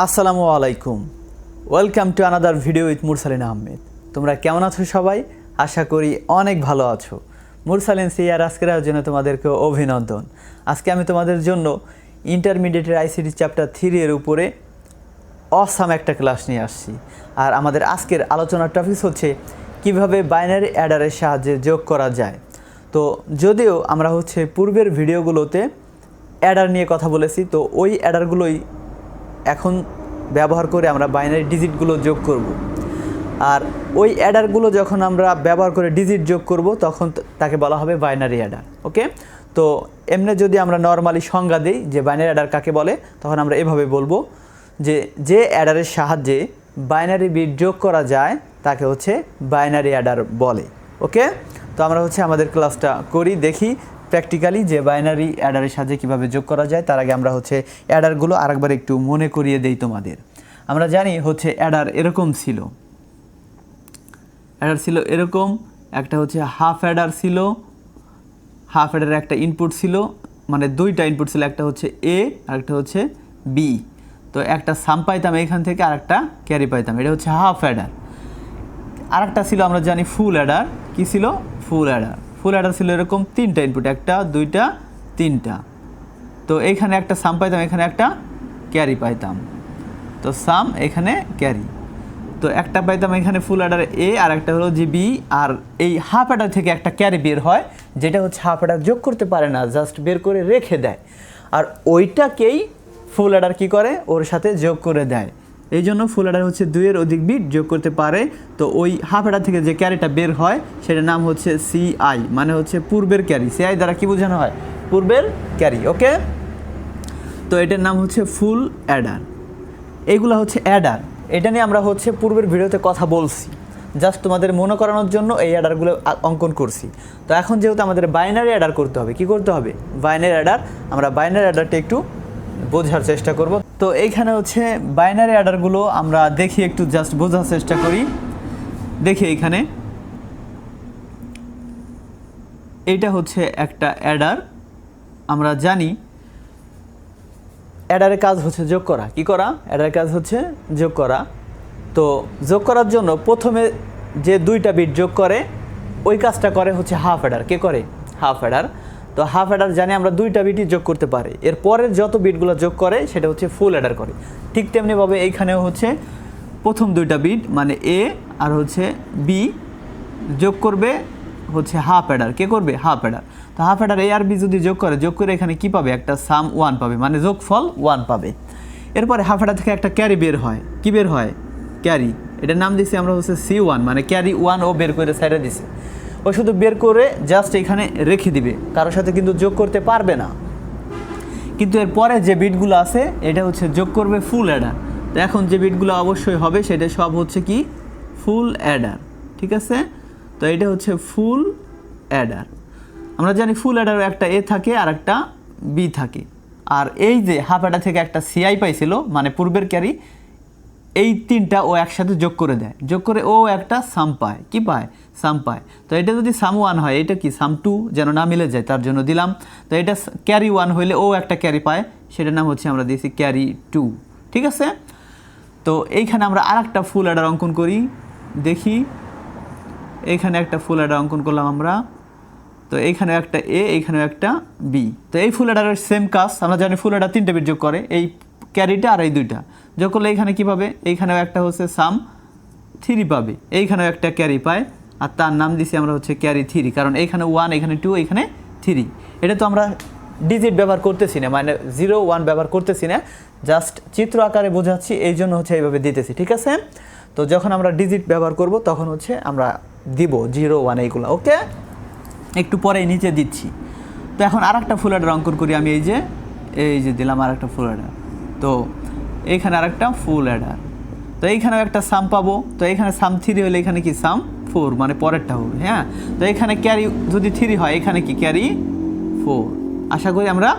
আসসালামু আলাইকুম। Welcome to another video with মুরসালিন আহমেদ। তোমরা কেমন আছো সবাই? আশা করি অনেক ভালো আছো। মুরসালিন সিয়ার আজকের আয়োজনে তোমাদেরকে অভিনন্দন। আজকে আমি তোমাদের জন্য ইন্টারমিডিয়েটের আইসিটি চ্যাপ্টার 3 এর উপরে অসাম একটা ক্লাস নিয়ে আসছি। আর আমাদের আজকের আলোচনার টপিক হচ্ছে কিভাবে বাইনারি অ্যাডারের সাহায্যে যোগ করা যায়। তো যদিও আমরা পূর্বের ভিডিওগুলোতে অ্যাডার নিয়ে কথা বলেছি, তো ওই অ্যাডারগুলোই এখন ব্যবহার করে আমরা বাইনারি ডিজিটগুলো যোগ করব। আর ওই অ্যাডারগুলো যখন আমরা ব্যবহার করে ডিজিট যোগ করব তখন তাকে বলা হবে বাইনারি অ্যাডার। ওকে, তো এমনি যদি আমরা নর্মালি সংজ্ঞা দিই যে বাইনারি অ্যাডার কাকে বলে, তখন আমরা এভাবে বলবো যে অ্যাডারের সাহায্যে বাইনারি বিট যোগ করা যায় তাকে বাইনারি অ্যাডার বলে। ওকে, তো আমরা আমাদের ক্লাসটা করি, দেখি প্র্যাকটিক্যালি যে বাইনারি অ্যাডারের সাহায্যে কীভাবে যোগ করা যায়। তার আগে আমরা অ্যাডারগুলো আরেকবার একটু মনে করিয়ে দেই তোমাদের। আমরা জানি অ্যাডার এরকম ছিল, এরকম একটা হাফ অ্যাডার ছিল। হাফ অ্যাডারের একটা ইনপুট ছিল, মানে দুইটা ইনপুট ছিল, একটা এ আর একটা বি। তো একটা সাম পাইতাম এখান থেকে, আর একটা ক্যারি পাইতাম। এটা হাফ অ্যাডার। আর একটা ছিল আমরা জানি ফুল অ্যাডার। কি ছিল? ফুল অ্যাডার। ফুল অ্যাডার ছিল এরকম তিনটা ইনপুট, একটা দুইটা তিনটা। তো এইখানে একটা সাম পাইতাম, এখানে একটা ক্যারি পাইতাম। তো সাম, এখানে ক্যারি। তো একটা পাইতাম এখানে ফুল অ্যাডার এ, আর একটা হলো যে বি। আর এই হাফ অ্যাডার থেকে একটা ক্যারি বের হয়, যেটা হাফ অ্যাডার যোগ করতে পারে না, জাস্ট বের করে রেখে দেয়। আর ওইটাকেই ফুল অ্যাডার কী করে? ওর সাথে যোগ করে দেয়। এই জন্য ফুল অ্যাডার 2-এর অধিক বিট যোগ করতে পারে। তো ওই হাফ অ্যাডার থেকে যে ক্যারিটা বের হয় সেটার নাম সিআই, মানে পূর্বের ক্যারি। সিআই দ্বারা কি বোঝানো হয়? পূর্বের ক্যারি। ওকে, তো এটার নাম ফুল অ্যাডার। এইগুলো অ্যাডার। এটা নিয়ে আমরা পূর্বের ভিডিওতে কথা বলছি, জাস্ট তোমাদের মনে করানোর জন্য এই অ্যাডারগুলো অঙ্কন করছি। তো এখন যেহেতু আমাদের বাইনারি অ্যাডার করতে হবে, কি করতে হবে? Binary Eder. আমরা বাইনারি অ্যাডারটা একটু বোঝার চেষ্টা করব। তো এইখানে বাইনারি অ্যাডারগুলো আমরা দেখি, একটু জাস্ট বোঝার চেষ্টা করি। দেখি এইখানে এইটা একটা অ্যাডার। আমরা জানি অ্যাডারের কাজ যোগ করা। কি করা? অ্যাডারের কাজ যোগ করা। তো যোগ করার জন্য প্রথমে যে দুইটা বিট যোগ করে ওই কাজটা করে হাফ অ্যাডার। কে করে? Half adder. তো হাফ অ্যাডার জানি আমরা দুইটা বিটই যোগ করতে পারে। এরপরের যত বিটগুলো যোগ করে সেটা ফুল অ্যাডার করে। ঠিক তেমনিভাবে এইখানেও প্রথম দুইটা বিট মানে এ আর বি যোগ করবে হাফ অ্যাডার। কে করবে? Half adder. তো হাফ অ্যাডার এ আর বি যদি যোগ করে এখানে কি পাবে? একটা সাম 1 পাবে, মানে যোগফল 1 পাবে। এরপরে হাফ অ্যাডার থেকে একটা ক্যারি বের হয়। কি বের হয়? ক্যারি। এটার নাম দিছি আমরা C1, মানে ক্যারি 1 ও বের করে সাইডে দিছে। ও শুধু বের করে জাস্ট এখানে রেখে দিবে, কারোর সাথে কিন্তু যোগ করতে পারবে না। কিন্তু এরপরে যে বিটগুলো আছে এটা যোগ করবে ফুল অ্যাডার। তো এখন যে বিটগুলো অবশ্যই হবে সেটা সব কি? ফুল অ্যাডার। ঠিক আছে, তো এটা ফুল অ্যাডার। আমরা জানি ফুল অ্যাডারও একটা এ থাকে আর একটা বি থাকে। আর এই যে হাফ অ্যাডার থেকে একটা সিআই পাইছিল, মানে পূর্বের ক্যারি, এই তিনটা ও একসাথে যোগ করে দেয়। যোগ করে ও একটা সাম পায়। কি পায়? সাম পায়। তো এটা যদি সাম 1 হয়, এটা কি সাম 2, যেন না মিলে যায় তার জন্য দিলাম। তো এটা ক্যারি 1 হইলে ও একটা ক্যারি পায়, সেটার নাম আমরা দিয়েছি ক্যারি 2। ঠিক আছে, তো এইখানে আমরা আর একটা ফুল অ্যাডার অঙ্কন করি। দেখি, এইখানে একটা ফুল অ্যাডার অঙ্কন করলাম আমরা। তো এইখানেও একটা এ, এইখানেও একটা বি। তো এই ফুল অ্যাডারের সেম কাজ। আমরা জানি ফুল অ্যাডার 3টে বিট যোগ করে, এই ক্যারিটা আর এই দুইটা যোগ করলে এইখানে কী পাবে? এইখানেও একটা সাম 3 পাবে, এইখানেও একটা ক্যারি পায়, আর তার নাম দিছি আমরা ক্যারি 3, কারণ এইখানে 1, এখানে 2, এইখানে 3। এটা তো আমরা ডিজিট ব্যবহার করতেছি না, মানে 0, 1 ব্যবহার করতেছি না, জাস্ট চিত্র আকারে বোঝাচ্ছি, এই জন্য এইভাবে দিতেছি। ঠিক আছে, তো যখন আমরা ডিজিট ব্যবহার করব তখন আমরা দিব 0, 1 এইগুলো। ওকে, একটু পরে নিচে দিচ্ছি। তো এখন আর একটা ফুল অ্যাডার অঙ্কন করি আমি। এই যে দিলাম আর একটা ফুল অ্যাডার। তো এইখানে আর একটা ফুল অ্যাডার। তো এইখানেও একটা সাম পাবো। তো এইখানে সাম 3 হলে এখানে কি সাম 4, মানে পরেরটা হবে। হ্যাঁ, তো এখানে ক্যারি যদি 3 হয়, এখানে কি ক্যারি 4। আশা করি আমরা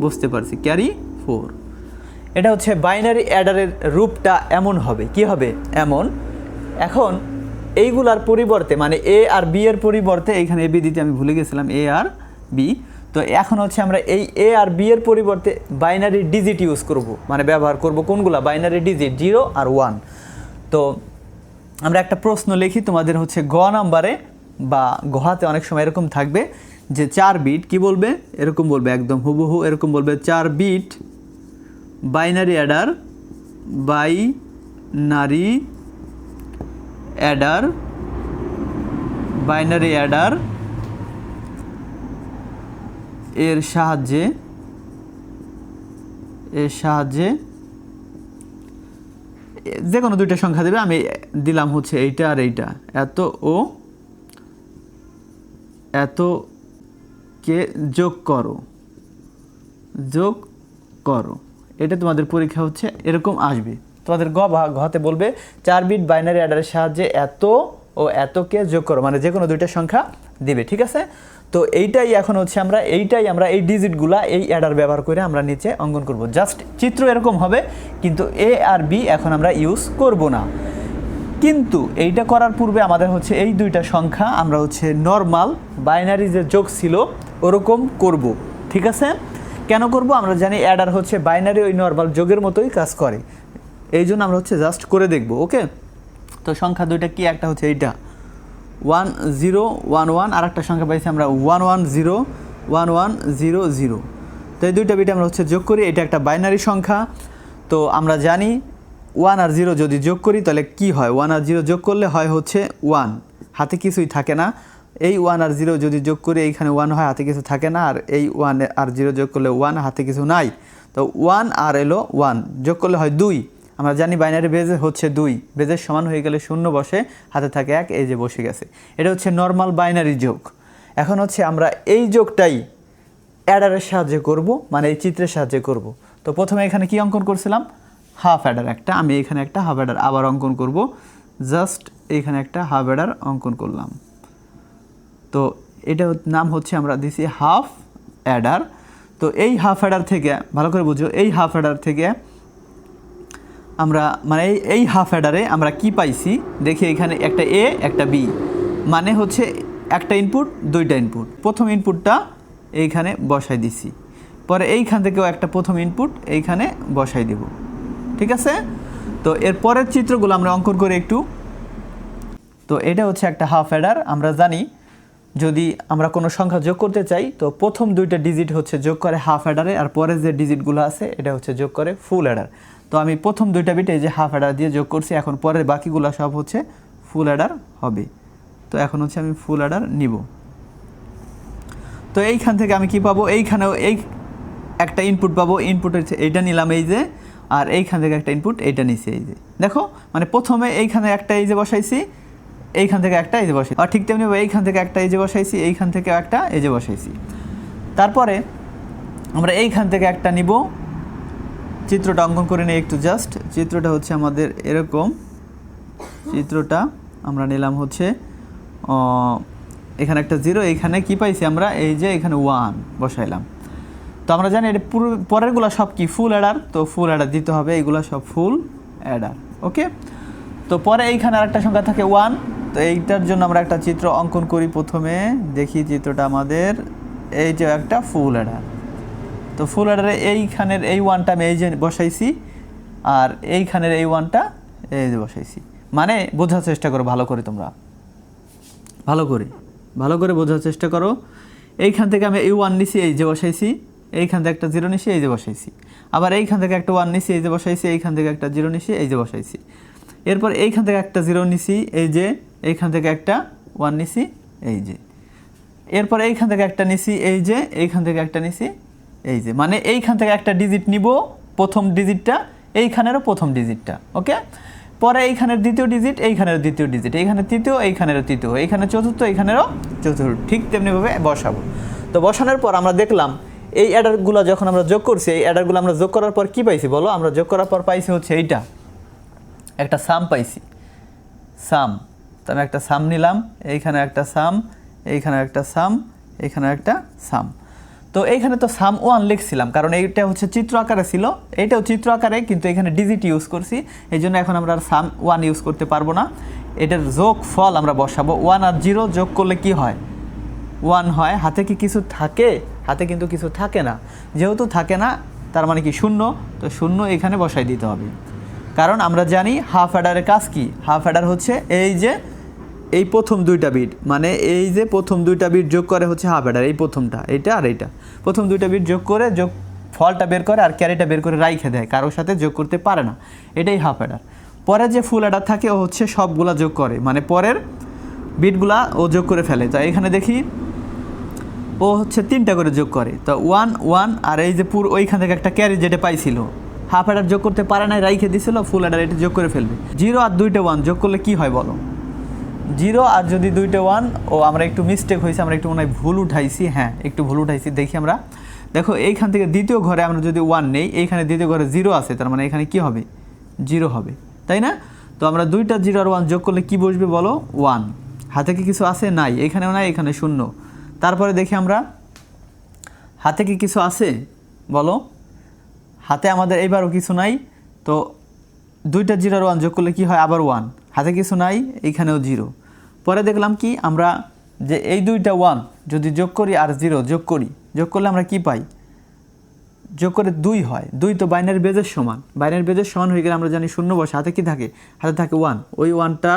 বুঝতে পারছি, ক্যারি 4। এটা বাইনারি অ্যাডারের রূপটা এমন হবে। কি হবে? এমন। এখন এইগুলার পরিবর্তে, মানে এ আর বি এর পরিবর্তে, এইখানে এ বি দিতে আমি ভুলে গেছিলাম, এ আর বি। তো এখন হচ্ছে আমরা এই এ আর বি এর পরিবর্তে বাইনারি ডিজিট ইউজ করব, মানে ব্যবহার করব কোনগুলা, বাইনারি ডিজিট 0 আর 1। তো আমরা একটা প্রশ্ন লিখি তোমাদের হচ্ছে গ নাম্বারে বা গহাতে অনেক সময় এরকম থাকবে যে 4 বিট কি বলবে, এরকম বলবে একদম হুবহু এরকম বলবে 4 bit binary adder, binary adder এর সাহায্যে যে কোনো দুইটা সংখ্যা দেবে, আমি দিলাম হচ্ছে এইটা আর এইটা, এত ও এত কে যোগ করো, এটা তোমাদের পরীক্ষা হচ্ছে এরকম আসবে। তোমাদের ঘতে বলবে 4 বিট বাইনারি অ্যাডারের সাহায্যে এত ও এতকে যোগ করো, মানে যে কোনো দুইটা সংখ্যা দিবে, ঠিক আছে। তো এইটাই এখন হচ্ছে আমরা এই ডিজিটগুলা এই অ্যাডার ব্যবহার করে আমরা নিচে অঙ্কন করব। জাস্ট চিত্র এরকম হবে, কিন্তু এ আর বি এখন আমরা ইউজ করব না। কিন্তু এইটা করার পূর্বে আমাদের হচ্ছে এই দুইটা সংখ্যা আমরা হচ্ছে নর্মাল বাইনারি যে যোগ ছিল ওরকম করব, ঠিক আছে। কেন করব, আমরা জানি অ্যাডার হচ্ছে বাইনারি ওই নর্মাল যোগের মতোই কাজ করে, এই জন্য আমরা হচ্ছে জাস্ট করে দেখব, ওকে। তো সংখ্যা দুইটা কি, একটা হচ্ছে এইটা 1011, আর একটা সংখ্যা পাইছি আমরা 11011000। তো এই দুইটা বিট আমরা হচ্ছে যোগ করি, এটা একটা বাইনারি সংখ্যা। তো আমরা জানি 1 আর 0 যদি যোগ করি তাহলে কি হয়, 1 আর 0 যোগ করলে হয় হচ্ছে 1, হাতে কিছুই থাকে না। এই 1 আর 0 যদি যোগ করি এইখানে 1 হয়, হাতে কিছু থাকে না। আর এই 1 আর 0 যোগ করলে 1, হাতে কিছু নাই। তো 1 আর এলো 1 যোগ করলে হয় 2। আমরা জানি বাইনারি বেজে হচ্ছে 2, বেজের সমান হয়ে গেলে 0 বসে, হাতে থাকে 1, এই যে বসে গেছে। এটা হচ্ছে নর্মাল বাইনারি যোগ। এখন হচ্ছে আমরা এই যোগটাই অ্যাডারের সাহায্যে করব, মানে এই চিত্রের সাহায্যে করব। তো প্রথমে এখানে কি অঙ্কন করছিলাম, হাফ অ্যাডার একটা, আমি এখানে একটা হাফ অ্যাডার আবার অঙ্কন করব। জাস্ট এইখানে একটা হাফ অ্যাডার অঙ্কন করলাম। তো এটা নাম হচ্ছে আমরা দিছি হাফ অ্যাডার। তো এই হাফ অ্যাডার থেকে ভালো করে বুঝো, এই হাফ অ্যাডার থেকে আমরা মানে এই হাফ অ্যাডারে আমরা কি পাইছি দেখি, এখানে একটা এ একটা বি, মানে হচ্ছে একটা ইনপুট দুইটা ইনপুট। প্রথম ইনপুটটা এইখানে বসাই দিছি, পরে এইখান থেকেও একটা প্রথম ইনপুট এইখানে বসাই দেব, ঠিক আছে। তো এর পরের চিত্রগুলো আমরা অঙ্কন করে একটু। তো এটা হচ্ছে একটা হাফ অ্যাডার। আমরা জানি যদি আমরা কোনো সংখ্যা যোগ করতে চাই তো প্রথম দুইটা ডিজিট হচ্ছে যোগ করে হাফ অ্যাডারে, আর পরের যে ডিজিটগুলো আছে এটা হচ্ছে যোগ করে ফুল অ্যাডার। তো আমি প্রথম দুইটা বিট এই যে হাফ অ্যাডার দিয়ে যোগ করছি, এখন পরের বাকিগুলো সব হচ্ছে ফুল অ্যাডার হবে। তো এখন হচ্ছে আমি ফুল অ্যাডার নিব। তো এইখান থেকে আমি কি পাবো, এইখানেও এই একটা ইনপুট পাবো, ইনপুট হচ্ছে এইটা নিলাম এই যে, আর এইখান থেকে একটা ইনপুট এইটা নিছি এই যে, দেখো মানে প্রথমে এইখানে একটা এই যে বসাইছি, এইখান থেকে একটা এই যে বসাইছি, আর ঠিক তেমনি এইখান থেকে একটা এই যে বসাইছি, এইখান থেকে একটা এই যে বসাইছি। তারপরে আমরা এইখান থেকে একটা নিব, চিত্রটা অঙ্কন করে নিই একটু। জাস্ট চিত্রটা হচ্ছে আমাদের এরকম, চিত্রটা আমরা নিলাম হচ্ছে এখানে একটা 0, এইখানে কি পাইছি আমরা এই যে এখানে 1 বসাইলাম। তো আমরা জানি এটা পরেরগুলো সব কি ফুল অ্যাডার, তো ফুল অ্যাডার দিতে হবে, এইগুলো সব ফুল অ্যাডার, ওকে। তো পরে এইখানে আরেকটা সংখ্যা থাকে 1, তো এইটার জন্য আমরা একটা চিত্র অঙ্কন করি। প্রথমে দেখি চিত্রটা আমাদের এই যে একটা ফুল অ্যাডার। তো ফুল অ্যাডারে এইখানের এই 1টা আমি এই যে বসাইছি, আর এইখানের এই 1টা এই যে বসাইছি। মানে বোঝার চেষ্টা করো ভালো করে, তোমরা ভালো করে বোঝার চেষ্টা করো। এইখান থেকে আমি এই 1 নিছি, এই যে বসাইছি, এইখান থেকে একটা 0 নিছি, এই যে বসাইছি। আবার এইখান থেকে একটা 1 নিছি, এই যে বসাইছি, এইখান থেকে একটা 0 নিছি, এই যে বসাইছি। এরপর এইখান থেকে একটা 0 নিছি, এই যে এইখান থেকে একটা 1 নিছি, এই যে। এরপর এইখান থেকে একটা নিছি, এই যে এইখান থেকে একটা নিছি, এই যে। মানে এইখান থেকে একটা ডিজিট নিব, প্রথম ডিজিটটা, এইখানেরও প্রথম ডিজিটটা, ওকে। পরে এইখানের দ্বিতীয় ডিজিট, এইখানের দ্বিতীয় ডিজিট, এইখানে তৃতীয়, এইখানেরও তৃতীয়, এইখানে চতুর্থ, এইখানেরও চতুর্থ, ঠিক তেমনিভাবে বসাবো। তো বসানোর পর আমরা দেখলাম এই অ্যাডারগুলো যখন আমরা যোগ করছি, এই অ্যাডারগুলো আমরা যোগ করার পর কি পাইছি বলো, আমরা যোগ করার পর পাইছি হচ্ছে এইটা একটা সাম পাইছি, সাম। তো আমি একটা সাম নিলাম, এইখানে একটা সাম, এইখানে একটা সাম, এইখানে একটা সাম। তো এইখানে তো সাম 1 লিখছিলাম, কারণ এইটা হচ্ছে চিত্র আকারে ছিল, এইটাও চিত্র আকারে, কিন্তু এখানে ডিজিট ইউজ করছি, এই জন্য এখন আমরা আর সাম 1 ইউজ করতে পারবো না। এটার যোগ ফল আমরা বসাবো। 1 আর 0 যোগ করলে কি হয়, 1 হয়। হাতে কি কিছু থাকে, হাতে কিন্তু কিছু থাকে না, যেহেতু থাকে না তার মানে কি শূন্য, তো শূন্য এখানে বসাই দিতে হবে। কারণ আমরা জানি হাফ অ্যাডারের কাজ কি, হাফ অ্যাডার হচ্ছে এই যে এই প্রথম দুইটা বিট, মানে এই যে প্রথম দুইটা বিট যোগ করে হচ্ছে হাফ অ্যাডার, এই প্রথমটা এইটা আর এইটা, প্রথম দুইটা বিট যোগ করে যোগ ফলটা বের করে আর ক্যারিটা বের করে রাইখে দেয়, কারোর সাথে যোগ করতে পারে না, এটাই হাফ অ্যাডার। পরে যে ফুল অ্যাডার থাকে ও হচ্ছে সবগুলা যোগ করে, মানে পরের বিটগুলা ও যোগ করে ফেলে। তো এখানে দেখি ও হচ্ছে 3টা করে যোগ করে, তো 1 1 আর এই যে পুরো ওইখান থেকে একটা ক্যারি যেটা পাইছিল, হাফ অ্যাডার যোগ করতে পারে না, রাইখে দিছিল, ফুল অ্যাডার এটা যোগ করে ফেলবে। 0 আর 2টা 1 যোগ করলে কি হয় বলো? 0 আর যদি 2টা 1, ও আমরা একটু মিস্টেক হয়েছে, আমরা একটু মনে হয় ভুল উঠাইছি, হ্যাঁ একটু ভুল উঠাইছি। দেখি আমরা, দেখো এইখান থেকে দ্বিতীয় ঘরে আমরা যদি 1 নেই, এইখানে দ্বিতীয় ঘরে 0 আছে, তার মানে এখানে কি হবে? 0 হবে, তাই না? তো আমরা 2টা 0 আর 1 যোগ করলে কি বসবে বলো? 1। হাতে কি কিছু আছে? নাই, এখানেও নাই, এখানে শূন্য। তারপরে দেখি আমরা হাতে কি কিছু আছে বলো? হাতে আমাদের এইবারও কিছু নাই, তো 2টা 0 আর 1 যোগ করলে কি হয়? আবার 1। হাতে কিছু নাই, এইখানেও 0। পরে দেখলাম কি আমরা, যে এই 2টা 1 যদি যোগ করি আর 0 যোগ করি, যোগ করলে আমরা কি পাই? যোগ করে 2 হয়। 2 তো বাইনারি বেজের সমান, বাইনারি বেজের সমান হয়ে গেলে আমরা জানি শূন্য বসে, হাতে কি থাকে? হাতে থাকে 1। ওই 1টা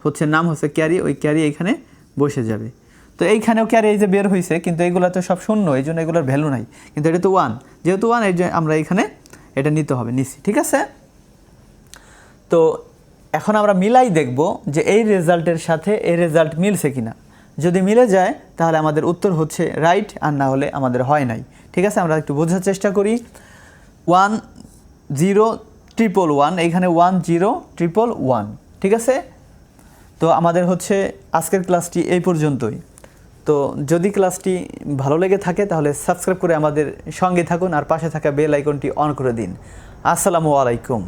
হচ্ছে নাম হচ্ছে ক্যারি, ওই ক্যারি এখানে বসে যাবে। তো এইখানেও ক্যারি এই যে বের হয়েছে, কিন্তু এইগুলো তো সব শূন্য, এই জন্য এগুলোর ভ্যালু নাই, কিন্তু এটা তো 1, যেহেতু 1 এই যে আমরা এখানে এটা নিতে হবে, নিচ্ছি, ঠিক আছে? তো এখন আমরা মিলাই দেখব যে এই রেজাল্টের সাথে এই রেজাল্ট মিলছে কিনা। যদি মিলে যায় তাহলে আমাদের উত্তর হচ্ছে রাইট, আর না হলে আমাদের হয় নাই, ঠিক আছে? আমরা একটু বোঝার চেষ্টা করি। 1 0 1 1, এখানে 1 0 1 1, ঠিক আছে? তো আমাদের হচ্ছে আজকের ক্লাসটি এই পর্যন্তই। তো যদি ক্লাসটি ভালো লেগে থাকে তাহলে সাবস্ক্রাইব করে আমাদের সঙ্গে থাকুন, আর পাশে থাকা বেল আইকনটি অন করে দিন। আসসালামু আলাইকুম।